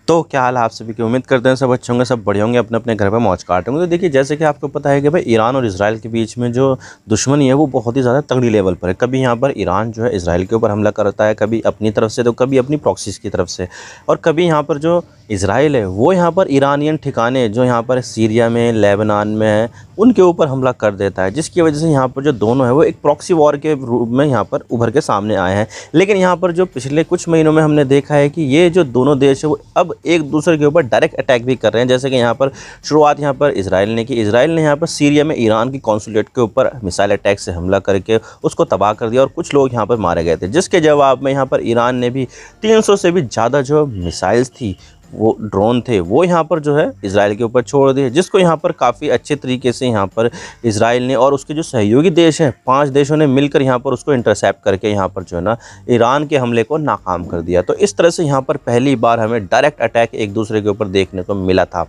तो क्या हाल है आप सभी की। उम्मीद करते हैं सब अच्छे होंगे, सब बढ़िया होंगे, अपने अपने घर पे मौज काट होंगे। तो देखिए, जैसे कि आपको पता है कि भाई ईरान और इजराइल के बीच में जो दुश्मनी है वो बहुत ही ज़्यादा तगड़ी लेवल पर है। कभी यहाँ पर ईरान जो है इजराइल के ऊपर हमला करता है, कभी अपनी तरफ से तो कभी अपनी प्रॉक्सीज की तरफ से, और कभी यहाँ पर जो इजराइल है वो यहाँ पर ईरानियन ठिकाने जो यहाँ पर सीरिया में, लेबनान में है, उनके ऊपर हमला कर देता है, जिसकी वजह से यहाँ पर जो दोनों है वो एक प्रॉक्सी वॉर के रूप में यहाँ पर उभर के सामने आए हैं। लेकिन यहाँ पर जो पिछले कुछ महीनों में हमने देखा है कि ये जो दोनों देश है वो अब एक दूसरे के ऊपर डायरेक्ट अटैक भी कर रहे हैं। जैसे कि यहाँ पर शुरुआत यहाँ पर इजराइल ने की। इजराइल ने यहाँ पर सीरिया में ईरान की कॉन्सुलेट के ऊपर मिसाइल अटैक से हमला करके उसको तबाह कर दिया और कुछ लोग यहाँ पर मारे गए थे, जिसके जवाब में यहाँ पर ईरान ने भी 300 से भी ज़्यादा जो मिसाइल्स थी, वो ड्रोन थे, वो यहाँ पर जो है इजराइल के ऊपर छोड़ दिए, जिसको यहाँ पर काफ़ी अच्छे तरीके से यहाँ पर इजराइल ने और उसके जो सहयोगी देश हैं 5 देशों ने मिलकर यहाँ पर उसको इंटरसेप्ट करके यहाँ पर जो है ना ईरान के हमले को नाकाम कर दिया। तो इस तरह से यहाँ पर पहली बार हमें डायरेक्ट अटैक एक दूसरे के ऊपर देखने को मिला था।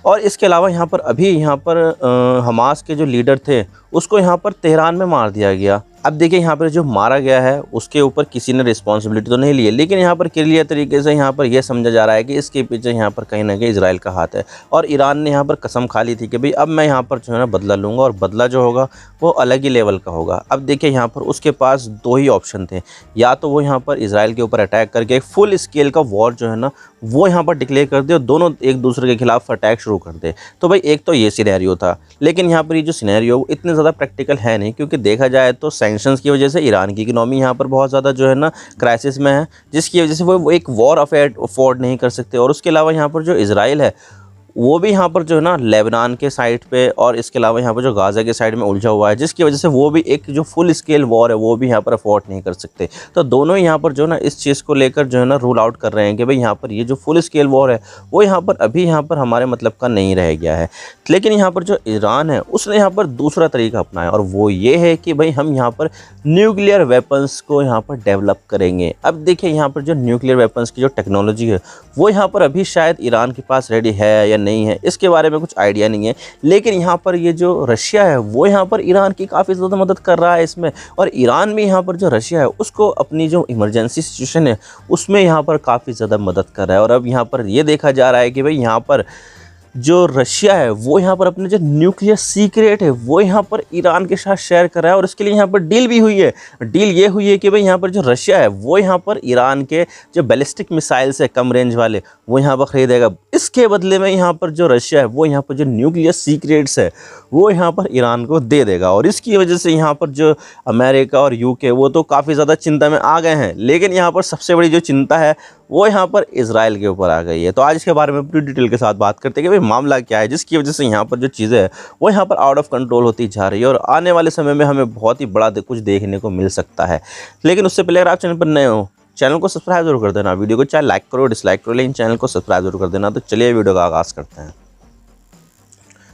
और इसके अलावा यहाँ पर अभी यहाँ पर हमास के जो लीडर थे उसको यहाँ पर तेहरान में मार दिया गया। अब देखिए, यहाँ पर जो मारा गया है उसके ऊपर किसी ने रिस्पॉन्सिबिलिटी तो नहीं ली है, लेकिन यहाँ पर क्लियर तरीके से यहाँ पर यह समझा जा रहा है कि इसके पीछे यहाँ पर कहीं ना कहीं इजराइल का हाथ है। और ईरान ने यहाँ पर कसम खा ली थी कि भाई अब मैं यहाँ पर जो है ना बदला लूँगा, और बदला जो होगा वो अलग ही लेवल का होगा। अब देखिए, यहाँ पर उसके पास 2 ही ऑप्शन थे, या तो वो यहाँ पर इजराइल के ऊपर अटैक करके एक फुल स्केल का वॉर जो है ना वो यहाँ पर डिक्लेयर कर दे और दोनों एक दूसरे के खिलाफ अटैक शुरू कर दे। तो भाई एक तो ये सिनेरियो था, लेकिन यहाँ पर ये जो सिनेरियो इतने ज़्यादा प्रैक्टिकल है नहीं, क्योंकि देखा जाए तो सैंक्शंस की वजह से ईरान की इकोनॉमी यहाँ पर बहुत ज़्यादा जो है ना क्राइसिस में है, जिसकी वजह से वो एक वॉर अफोर्ड नहीं कर सकते। और उसके अलावा यहाँ पर जो इजराइल है वो भी यहाँ पर जो है ना लेबनान के साइड पे, और इसके अलावा यहाँ पर जो गाज़ा के साइड में उलझा हुआ है, जिसकी वजह से वो भी एक जो फुल स्केल वॉर है वो भी यहाँ पर अफोर्ड नहीं कर सकते। तो दोनों ही यहाँ पर जो है ना इस चीज़ को लेकर जो है ना रूल आउट कर रहे हैं कि भाई यहाँ पर ये जो फुल स्केल वॉर है वो यहाँ पर अभी यहाँ पर हमारे मतलब का नहीं रह गया है। लेकिन यहाँ पर जो ईरान है उसने यहाँ पर दूसरा तरीका अपनाया, और वो ये है कि भाई हम यहाँ पर न्यूक्लियर वेपन्स को यहाँ पर डेवलप करेंगे। अब देखिए, यहाँ पर जो न्यूक्लियर वेपन्स की जो टेक्नोलॉजी है वो यहाँ पर अभी शायद ईरान के पास रेडी है या नहीं है, इसके बारे में कुछ आइडिया नहीं है। लेकिन यहाँ पर ये जो रशिया है वो यहाँ पर ईरान की काफ़ी ज़्यादा मदद कर रहा है इसमें, और ईरान भी यहाँ पर जो रशिया है उसको अपनी जो इमरजेंसी सिचुएशन है उसमें यहाँ पर काफ़ी ज़्यादा मदद कर रहा है। और अब यहाँ पर ये देखा जा रहा है कि भाई यहाँ पर जो रशिया है वो यहाँ पर अपने जो न्यूक्लियर सीक्रेट है वो यहाँ पर ईरान के साथ शेयर कर रहा है, और इसके लिए यहाँ पर डील भी हुई है। डील ये हुई है कि भाई यहाँ पर जो रशिया है वो यहाँ पर ईरान के जो बैलिस्टिक मिसाइल्स है कम रेंज वाले वो यहाँ पर ख़रीदेगा। इसके बदले में यहाँ पर जो रशिया है वो यहाँ पर जो न्यूक्लियर सीक्रेट्स है वो यहाँ पर ईरान को दे देगा। और इसकी वजह से यहाँ पर जो अमेरिका और यूके वो तो काफ़ी ज़्यादा चिंता में आ गए हैं, लेकिन यहाँ पर सबसे बड़ी जो चिंता है वो यहाँ पर इजराइल के ऊपर आ गई है। तो आज इसके बारे में पूरी डिटेल के साथ बात करते हैं कि भाई मामला क्या है, जिसकी वजह से यहाँ पर जो चीज़ें हैं वो यहाँ पर आउट ऑफ कंट्रोल होती जा रही है, और आने वाले समय में हमें बहुत ही बड़ा कुछ देखने को मिल सकता है। लेकिन उससे पहले अगर आप चैनल पर नए हो, चैनल को सब्सक्राइब जरूर कर देना, वीडियो को चाहे लाइक करो डिसलाइक करो, लेकिन चैनल को सब्सक्राइब जरूर कर देना। तो चलिए वीडियो का आगाज़ करते हैं।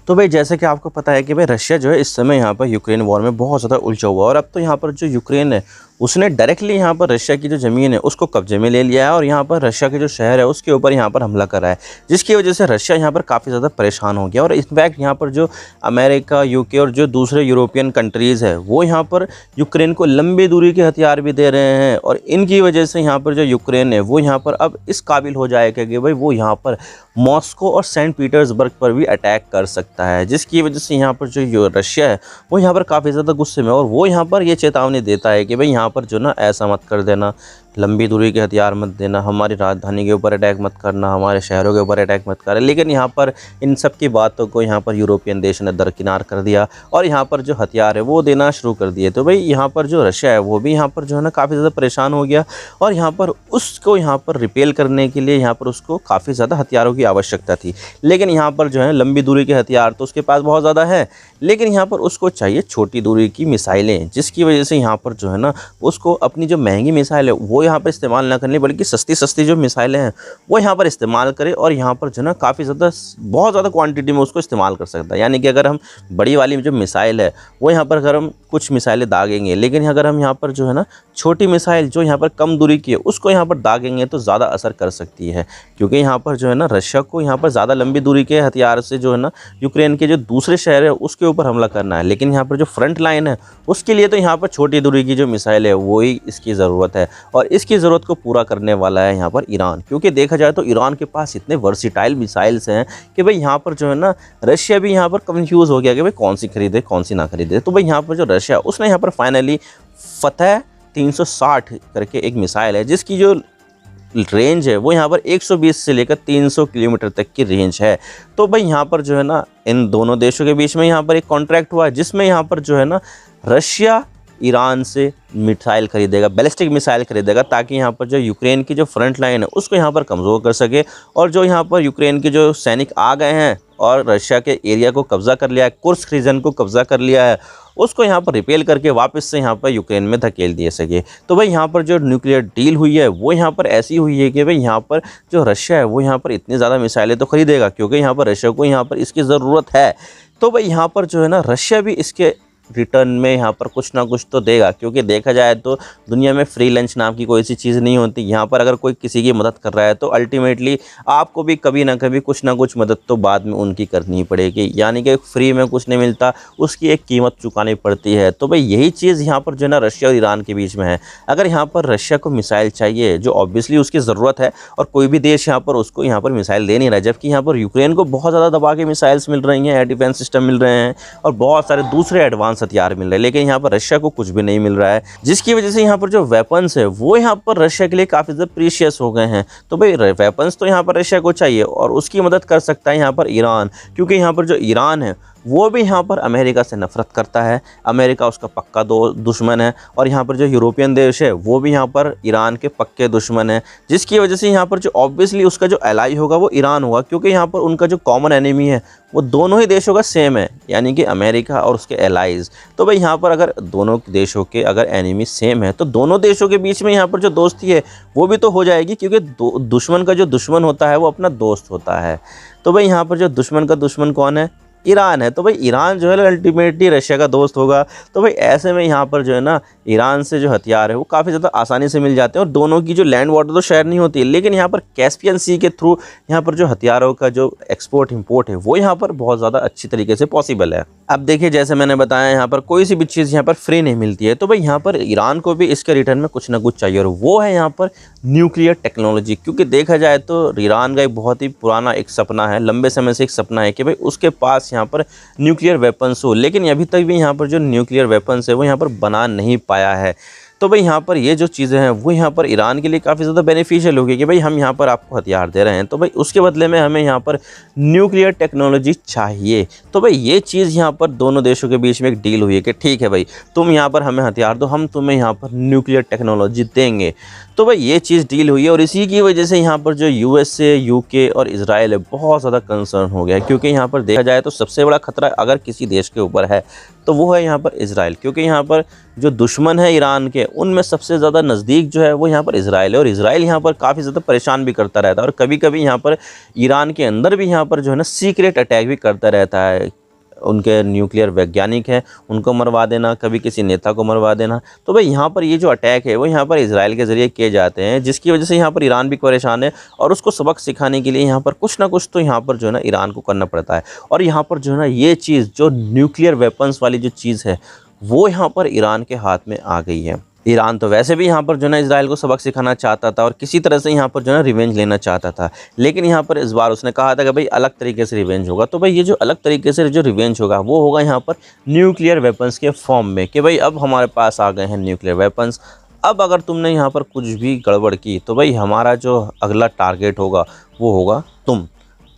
तो भाई जैसे कि आपको पता है कि भाई रशिया जो है इस समय यहाँ पर यूक्रेन वॉर में बहुत ज़्यादा उलझा हुआ है, और अब तो यहाँ पर जो यूक्रेन है उसने डायरेक्टली यहाँ पर रशिया की जो ज़मीन है उसको कब्जे में ले लिया है, और यहाँ पर रशिया के जो शहर है उसके ऊपर यहाँ पर हमला करा है, जिसकी वजह से रशिया यहाँ पर काफ़ी ज़्यादा परेशान हो गया। और इनफैक्ट यहाँ पर जो अमेरिका, यूके और जो दूसरे यूरोपियन कंट्रीज़ है वो यहाँ पर यूक्रेन को लंबी दूरी के हथियार भी दे रहे हैं, और इनकी वजह से यहाँ पर जो यूक्रेन है वो यहाँ पर अब इस काबिल हो जाएगा कि भाई वो यहाँ पर मॉस्को और सेंट पीटर्सबर्ग पर भी अटैक कर सकता है, जिसकी वजह से यहाँ पर जो रशिया है वो यहाँ पर काफ़ी ज़्यादा गुस्से में, और वो यहाँ पर ये चेतावनी देता है कि भाई यहाँ पर जो ना ऐसा मत कर देना, लंबी दूरी के हथियार मत देना, हमारी राजधानी के ऊपर अटैक मत करना, हमारे शहरों के ऊपर अटैक मत करें। लेकिन यहाँ पर इन सब की बातों को यहाँ पर यूरोपियन देश ने दरकिनार कर दिया, और यहाँ पर जो हथियार है वो देना शुरू कर दिए। तो भाई यहाँ पर जो रशिया है वो भी यहाँ पर जो है ना काफ़ी ज़्यादा परेशान हो गया, और यहाँ पर उसको यहाँ पर रिपेल करने के लिए यहाँ पर उसको काफ़ी ज़्यादा हथियारों की आवश्यकता थी। लेकिन यहाँ पर जो है लंबी दूरी के हथियार तो उसके पास बहुत ज़्यादा है, लेकिन यहाँ पर उसको चाहिए छोटी दूरी की मिसाइलें, जिसकी वजह से यहाँ पर जो है ना उसको अपनी जो महंगी मिसाइल है वो यहाँ पर इस्तेमाल ना करनी, बल्कि सस्ती सस्ती जो मिसाइलें हैं वो यहाँ पर इस्तेमाल करे, और यहाँ पर जो है ना काफ़ी ज़्यादा बहुत ज़्यादा क्वांटिटी में उसको इस्तेमाल कर सकता है। यानी कि अगर हम बड़ी वाली जो मिसाइल है वो यहाँ पर अगर हम कुछ मिसाइलें दागेंगे, लेकिन अगर हम यहाँ पर जो है ना छोटी मिसाइल जो यहाँ पर कम दूरी की है उसको यहाँ पर दागेंगे तो ज़्यादा असर कर सकती है, क्योंकि यहाँ पर जो है ना रशिया को यहाँ पर ज़्यादा लंबी दूरी के हथियार से जो है ना यूक्रेन के जो दूसरे शहर है उसके ऊपर हमला करना है। लेकिन यहाँ पर जो फ्रंट लाइन है उसके लिए तो यहाँ पर छोटी दूरी की जो मिसाइल है वही इसकी ज़रूरत है, और इसकी ज़रूरत को पूरा करने वाला है यहाँ पर ईरान। क्योंकि देखा जाए तो ईरान के पास इतने वर्सिटाइल मिसाइल्स हैं कि भाई यहाँ पर जो है ना रशिया भी यहाँ पर कंफ्यूज हो गया कि भाई कौन सी खरीदे कौन सी ना खरीदे। तो भाई यहाँ पर जो रशिया उसने यहाँ पर फाइनली फतेह 360 करके एक मिसाइल है जिसकी जो रेंज है वो यहाँ पर 120 से लेकर 300 किलोमीटर तक की रेंज है। तो भाई यहाँ पर जो है ना इन दोनों देशों के बीच में यहाँ पर एक कॉन्ट्रैक्ट हुआ है जिसमें यहाँ पर जो है ना रशिया ईरान से मिसाइल खरीदेगा, बैलिस्टिक मिसाइल खरीदेगा, ताकि यहाँ पर जो यूक्रेन की जो फ्रंट लाइन है उसको यहाँ पर कमज़ोर कर सके। और जो यहाँ पर यूक्रेन के जो सैनिक आ गए हैं और रशिया के एरिया को कब्ज़ा कर लिया है, कुर्स्क रीजन को कब्ज़ा कर लिया है, उसको यहाँ पर रिपेल करके वापस से यहाँ पर यूक्रेन में धकेल दिए सके। तो भाई यहाँ पर जो न्यूक्लियर डील हुई है वो यहाँ पर ऐसी हुई है कि भाई यहाँ पर जो रशिया है वो यहाँ पर इतनी ज़्यादा मिसाइलें तो खरीदेगा क्योंकि यहाँ पर रशिया को यहाँ पर इसकी ज़रूरत है। तो भाई यहाँ पर जो है ना रशिया भी इसके रिटर्न में यहाँ पर कुछ ना कुछ तो देगा। क्योंकि देखा जाए तो दुनिया में फ्री लंच नाम की कोई सी चीज़ नहीं होती। यहाँ पर अगर कोई किसी की मदद कर रहा है तो अल्टीमेटली आपको भी कभी ना कभी कुछ ना कुछ मदद तो बाद में उनकी करनी पड़ेगी, यानी कि फ्री में कुछ नहीं मिलता, उसकी एक कीमत चुकानी पड़ती है। तो भाई यही चीज़ यहाँ पर जो है ना रशिया और ईरान के बीच में है। अगर यहाँ पर रशिया को मिसाइल चाहिए जो ऑब्वियसली उसकी ज़रूरत है और कोई भी देश यहाँ पर उसको यहाँ पर मिसाइल दे नहीं रहा है, जबकि यहाँ पर यूक्रेन को बहुत ज़्यादा दबा के मिसाइल्स मिल रही हैं, एयर डिफेंस सिस्टम मिल रहे हैं और बहुत सारे दूसरे एडवांस हथियार मिल रहे हैं, लेकिन यहाँ पर रशिया को कुछ भी नहीं मिल रहा है, जिसकी वजह से यहाँ पर जो वेपन्स है वो यहाँ पर रशिया के लिए काफ़ी ज़्यादा प्रीशियस हो गए हैं। तो भाई वेपन्स तो यहाँ पर रशिया को चाहिए और उसकी मदद कर सकता है यहाँ पर ईरान, क्योंकि यहाँ पर जो ईरान है वो भी यहाँ पर अमेरिका से नफरत करता है, अमेरिका उसका पक्का दुश्मन है। और यहाँ पर जो यूरोपियन देश है वो भी यहाँ पर ईरान के पक्के दुश्मन है, जिसकी वजह से यहाँ पर जो ऑब्वियसली उसका जो एलाई होगा वो ईरान होगा, क्योंकि यहाँ पर उनका जो कॉमन एनिमी है वो दोनों ही देशों का सेम है, यानी कि अमेरिका और उसके एलाइज़। तो भाई यहाँ पर अगर दोनों देशों के अगर एनिमी सेम है तो दोनों देशों के बीच में यहाँ पर जो दोस्ती है वो भी तो हो जाएगी, क्योंकि दुश्मन का जो दुश्मन होता है वो अपना दोस्त होता है। तो भाई यहाँ पर जो दुश्मन का दुश्मन कौन है? ईरान है। तो भाई ईरान जो है अल्टीमेटली रशिया का दोस्त होगा। तो भाई ऐसे में यहाँ पर जो है ना ईरान से जो हथियार है वो काफ़ी ज़्यादा आसानी से मिल जाते हैं और दोनों की जो लैंड वाटर तो शेयर नहीं होती है, लेकिन यहाँ पर कैस्पियन सी के थ्रू यहाँ पर जो हथियारों का जो एक्सपोर्ट इंपोर्ट है वो यहाँ पर बहुत ज़्यादा अच्छी तरीके से पॉसिबल है। अब देखिए जैसे मैंने बताया यहाँ पर कोई सी भी चीज़ यहाँ पर फ्री नहीं मिलती है, तो भाई यहाँ पर ईरान को भी इसके रिटर्न में कुछ ना कुछ चाहिए और वो है यहाँ पर न्यूक्लियर टेक्नोलॉजी। क्योंकि देखा जाए तो ईरान का एक बहुत ही पुराना एक सपना है, लंबे समय से एक सपना है कि भाई उसके पास यहाँ पर न्यूक्लियर वेपन्स हो, लेकिन अभी तक भी यहाँ पर जो न्यूक्लियर वेपन्स है वो यहाँ पर बना नहीं पाया है। तो भाई यहाँ पर ये जो चीज़ें हैं वो यहाँ पर ईरान के लिए काफ़ी ज़्यादा बेनिफिशियल होगी कि भाई हम यहाँ पर आपको हथियार दे रहे हैं, तो भाई उसके बदले में हमें यहाँ पर न्यूक्लियर टेक्नोलॉजी चाहिए। तो भाई ये चीज़ यहाँ पर दोनों देशों के बीच में एक डील हुई है कि ठीक है भाई तुम यहाँ पर हमें हथियार दो, हम तुम्हें यहाँ पर न्यूक्लियर टेक्नोलॉजी देंगे। तो भाई ये चीज़ डील हुई है और इसी की वजह से यहाँ पर जो यूएसए, यूके और इजराइल है बहुत ज़्यादा कंसर्न हो गया है। क्योंकि यहाँ पर देखा जाए तो सबसे बड़ा खतरा अगर किसी देश के ऊपर है तो वो है यहाँ पर इजराइल, क्योंकि यहाँ पर जो दुश्मन है ईरान के उनमें सबसे ज़्यादा नज़दीक जो है वो यहाँ पर इजराइल है और इजराइल यहाँ पर काफ़ी ज़्यादा परेशान भी करता रहता है और कभी कभी यहाँ पर ईरान के अंदर भी यहाँ पर जो है ना सीक्रेट अटैक भी करता रहता है। उनके न्यूक्लियर वैज्ञानिक हैं उनको मरवा देना, कभी किसी नेता को मरवा देना। तो भाई यहाँ पर ये जो अटैक है वो यहाँ पर इजराइल के ज़रिए किए जाते हैं, जिसकी वजह से यहाँ पर ईरान भी परेशान है और उसको सबक सिखाने के लिए यहाँ पर कुछ ना कुछ तो यहाँ पर जो है ना ईरान को करना पड़ता है। और यहाँ पर जो है ना ये चीज़ जो न्यूक्लियर वेपन्स वाली जो चीज़ है वो यहाँ पर ईरान के हाथ में आ गई है। ईरान तो वैसे भी यहाँ पर जो है इजराइल को सबक सिखाना चाहता था और किसी तरह से यहाँ पर जो है रिवेंज लेना चाहता था, लेकिन यहाँ पर इस बार उसने कहा था कि भाई अलग तरीके से रिवेंज होगा। तो भाई ये जो अलग तरीके से जो रिवेंज होगा वो होगा यहाँ पर न्यूक्लियर वेपन्स के फॉर्म में कि भाई अब हमारे पास आ गए हैं न्यूक्लियर वेपन्स, अब अगर तुमने यहाँ पर कुछ भी गड़बड़ की तो भाई हमारा जो अगला टारगेट होगा वो होगा तुम।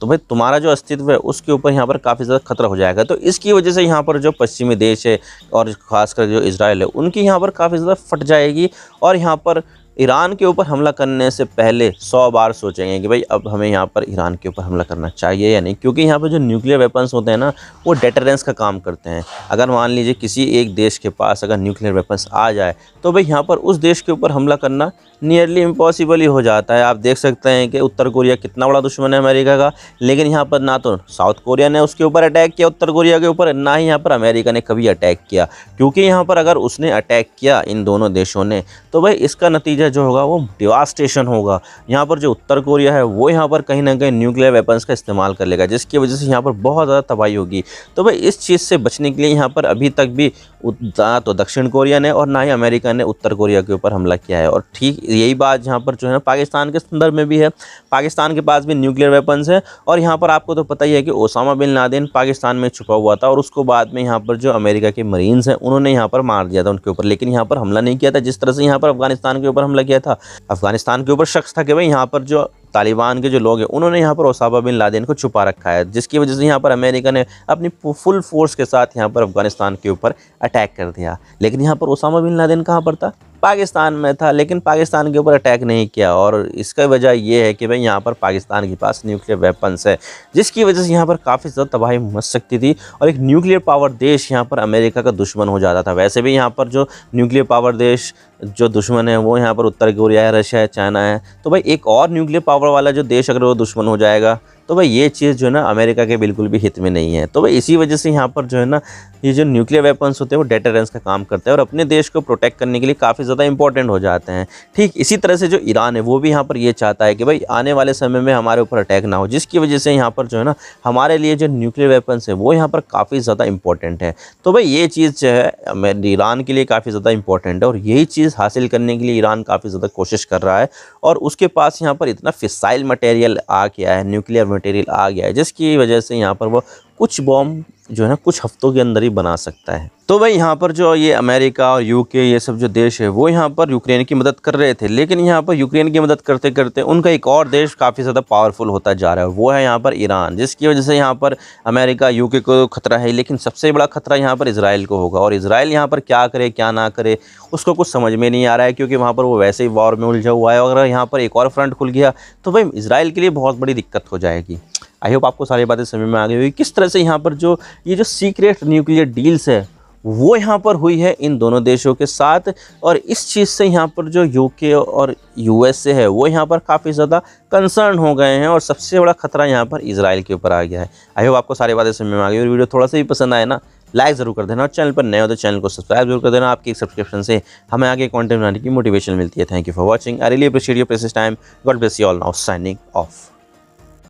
तो भाई तुम्हारा जो अस्तित्व है उसके ऊपर यहाँ पर काफ़ी ज़्यादा खतरा हो जाएगा। तो इसकी वजह से यहाँ पर जो पश्चिमी देश है और ख़ासकर जो इजराइल है उनकी यहाँ पर काफ़ी ज़्यादा फट जाएगी और यहाँ पर ईरान के ऊपर हमला करने से पहले 100 बार सोचेंगे कि भाई अब हमें यहाँ पर ईरान के ऊपर हमला करना चाहिए या नहीं, क्योंकि यहाँ पर जो न्यूक्लियर वेपन्स होते हैं ना वो डेटरेंस का काम करते हैं। अगर मान लीजिए किसी एक देश के पास अगर न्यूक्लियर वेपन्स आ जाए तो भाई यहाँ पर उस देश के ऊपर हमला करना नियरली इम्पॉसिबल ही हो जाता है। आप देख सकते हैं कि उत्तर कोरिया कितना बड़ा दुश्मन है अमेरिका का, लेकिन यहाँ पर ना तो साउथ कोरिया ने उसके ऊपर अटैक किया उत्तर कोरिया के ऊपर, ना ही यहाँ पर अमेरिका ने कभी अटैक किया। क्योंकि यहाँ पर अगर उसने अटैक किया इन दोनों देशों ने तो भाई इसका नतीजा जो होगा वो डिवास्टेशन होगा। यहाँ पर जो उत्तर कोरिया है वो यहाँ पर कहीं ना कहीं न्यूक्लियर वेपन्स का इस्तेमाल कर लेगा, जिसकी वजह से यहाँ पर बहुत ज़्यादा तबाही होगी। तो भाई इस चीज़ से बचने के लिए यहाँ पर अभी तक भी ना तो दक्षिण कोरिया ने और ना ही अमेरिका ने उत्तर कोरिया के ऊपर हमला किया है। और ठीक यही बात यहाँ पर जो है ना पाकिस्तान के संदर्भ में भी है। पाकिस्तान के पास भी न्यूक्लियर वेपन्स है और यहाँ पर आपको तो पता ही है कि ओसामा बिन लादेन पाकिस्तान में छुपा हुआ था और उसको बाद में यहाँ पर जो अमेरिका के मरीन्स हैं उन्होंने यहाँ पर मार दिया था उनके ऊपर, लेकिन यहाँ पर हमला नहीं किया था जिस तरह से यहाँ पर अफगानिस्तान के ऊपर हमला किया था। अफगानिस्तान के ऊपर शख्स था कि भाई यहाँ पर जो तालिबान के जो लोग हैं उन्होंने यहाँ पर ओसामा बिन लादेन को छुपा रखा है, जिसकी वजह से यहाँ पर अमेरिका ने अपनी फुल फोर्स के साथ यहाँ पर अफगानिस्तान के ऊपर अटैक कर दिया। लेकिन यहाँ पर ओसामा बिन लादेन कहाँ पर था? पाकिस्तान में था, लेकिन पाकिस्तान के ऊपर अटैक नहीं किया। और इसका वजह ये है कि भाई यहाँ पर पाकिस्तान के पास न्यूक्लियर वेपन्स है, जिसकी वजह से यहाँ पर काफ़ी ज़्यादा तबाही मच सकती थी और एक न्यूक्लियर पावर देश यहाँ पर अमेरिका का दुश्मन हो जाता था। वैसे भी यहाँ पर जो न्यूक्लियर पावर देश जो दुश्मन है वो यहाँ पर उत्तर कोरिया है, रशिया है, चाइना है। तो भाई एक और न्यूक्लियर पावर वाला जो देश अगर वो दुश्मन हो जाएगा तो भाई ये चीज़ जो है ना अमेरिका के बिल्कुल भी हित में नहीं है। तो भाई इसी वजह से यहाँ पर जो है ना ये जो न्यूक्लियर वेपन्स होते हैं वो डेटरेंस का काम करते हैं और अपने देश को प्रोटेक्ट करने के लिए काफ़ी ज़्यादा इंपॉर्टेंट हो जाते हैं। ठीक इसी तरह से जो ईरान है वो भी यहाँ पर ये चाहता है कि भाई आने वाले समय में हमारे ऊपर अटैक ना हो, जिसकी वजह से यहाँ पर जो है ना हमारे लिए जो न्यूक्लियर वेपन्स है वो यहाँ पर काफ़ी ज़्यादा इंपॉर्टेंट है। तो भाई ये चीज़ जो है ईरान के लिए काफ़ी ज़्यादा इंपॉर्टेंट है और यही चीज़ हासिल करने के लिए ईरान काफ़ी ज़्यादा कोशिश कर रहा है और उसके पास यहाँ पर इतना फिसाइल मटेरियल आ गया है, न्यूक्लियर मटेरियल आ गया है, जिसकी वजह से यहाँ पर वो कुछ बॉम्ब जो है ना कुछ हफ्तों के अंदर ही बना सकता है। तो भाई यहाँ पर जो ये अमेरिका और यूके ये सब जो देश है वो यहाँ पर यूक्रेन की मदद कर रहे थे, लेकिन यहाँ पर यूक्रेन की मदद करते करते उनका एक और देश काफ़ी ज़्यादा पावरफुल होता जा रहा है, वो है यहाँ पर ईरान, जिसकी वजह से यहाँ पर अमेरिका यूके को खतरा है, लेकिन सबसे बड़ा खतरा यहाँ पर इजराइल को होगा। और इजराइल यहाँ पर क्या करे क्या ना करे उसको कुछ समझ में नहीं आ रहा है, क्योंकि वहाँ पर वो वैसे ही वॉर में उलझा हुआ है। अगर यहाँ पर एक और फ्रंट खुल गया तो भाई इजराइल के लिए बहुत बड़ी दिक्कत हो जाएगी। आई होप आपको सारी बातें समझ में आ गई होगी किस तरह से यहाँ पर जो ये जो सीक्रेट न्यूक्लियर डील्स है वो यहाँ पर हुई है इन दोनों देशों के साथ। और इस चीज़ से यहाँ पर जो यूके और यूएसए है वो यहाँ पर काफ़ी ज़्यादा कंसर्न हो गए हैं और सबसे बड़ा खतरा यहाँ पर इजराइल के ऊपर आ गया है। आई होप आपको सारी बातें समझ में आ गई और वीडियो थोड़ा सा भी पसंद आए ना लाइक ज़रूर कर देना और चैनल पर नए हो तो चैनल को सब्सक्राइब जरूर कर देना। आपकी एक सब्सक्रिप्शन से हमें आगे कंटेंट बनाने की मोटिवेशन मिलती है। Thank you for watching. I really appreciate your precious time. God bless you all. Now signing off.